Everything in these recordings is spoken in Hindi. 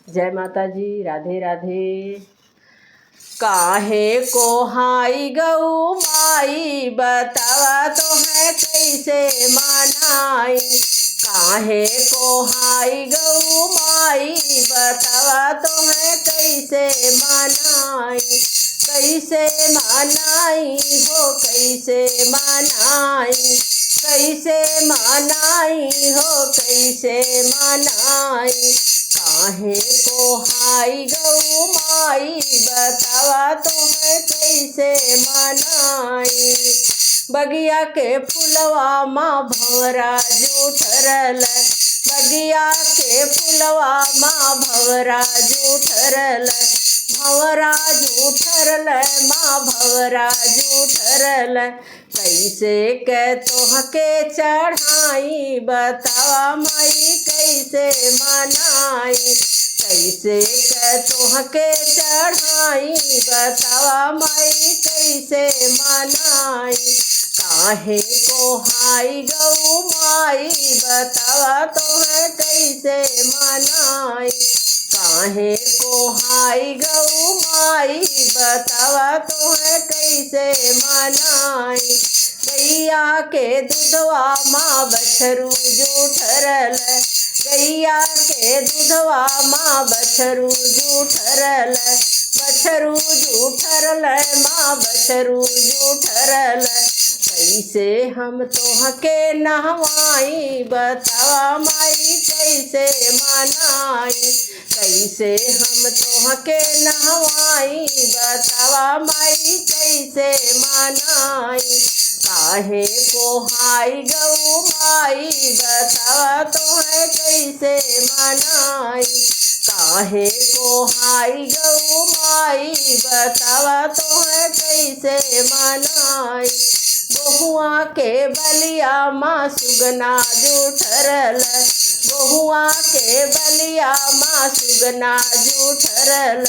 जय माता जी। राधे राधे। काहे को हाई गऊ माई बतावा तो है कैसे मनाई। काहे को हाई गऊ माई बतावा तो है कैसे मनाई। कैसे मनाई हो कैसे मनाई। कैसे मनाई हो कैसे मनाई। काहे को हाई गऊ माई बतावा तो है कैसे मनाई। बगिया के फुलवा माँ भंवरा जूठरल। बगिया के फुलवा माँ भंवरा जूठरल। भंवरा जूठरल माँ भंवरा जूठरल। कैसे के तोहके चढ़ाई बतावा माई कैसे मनाई। कैसे के तोहके चढ़ाई बतावा माई कैसे मनाई। काहे को हाई गऊ माई बतावा तो है कैसे मनाई। काहे को हाई गऊ माई बतावा तो है कैसे मनाई। गैया के दूधवा माँ बछरू जूठरल। गैया के दूधवा माँ बछरू जूठरल। बछरू जूठरल माँ बछरू जूठरल। कैसे हम तोहके नहवाई बतावा माई कैसे मनाई। कैसे हम तोहके नहवाई बतावा माई कैसे मनाई। काहे को हाई गऊ माई बतावा तो है कैसे मनाई। काहे को हाई गऊ माई बतावा तो है कैसे मनाई। बहुआ के बलिया माँ सुगना जूठरल। बहुआ के बलिया माँ सुगना जूठरल।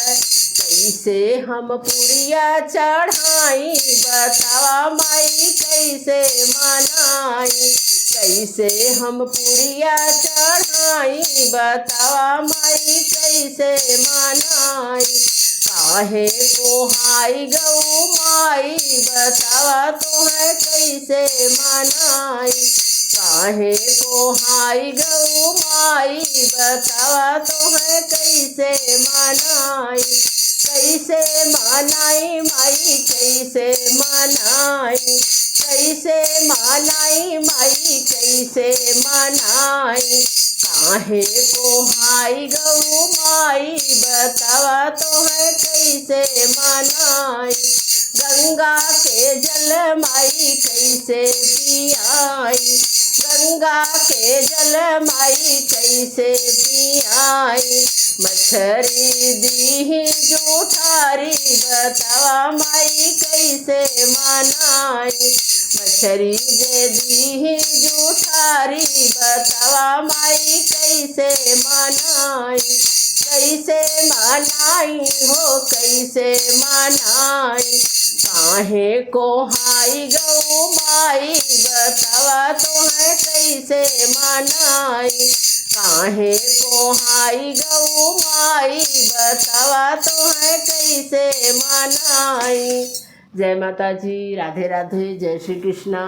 कैसे हम पुड़िया चढ़ाई बतावा माई कैसे मनाई। कैसे हम पुड़िया चढ़ाई बतावा माई कैसे मनाई। काहे को हाई गऊ माई बतावा तो है कैसे मनाई। काहे को हाई गऊ माई बतावा तो है कैसे मनाई। कैसे मनाई माई कैसे मनाई। कैसे मनाई माई कैसे मनाई। काहे को हाई गऊ माई बतावा तो है कैसे मनाई। गंगा के जल माई कैसे पियाई। गंगा के जल माई कैसे पियाई। मछरी दीही जूठारी बतावा माई कैसे मनाई। मछरी जे दीही जूठारी बतावा माई कैसे मनाई। कैसे मनाई हो कैसे मनाई। काहे को हाई गऊ माई बतावा तो है कैसे मनाई। काहे को हाई गऊ माई बतावा तो है कैसे मनाई। जय माता जी। राधे राधे। जय श्री कृष्णा।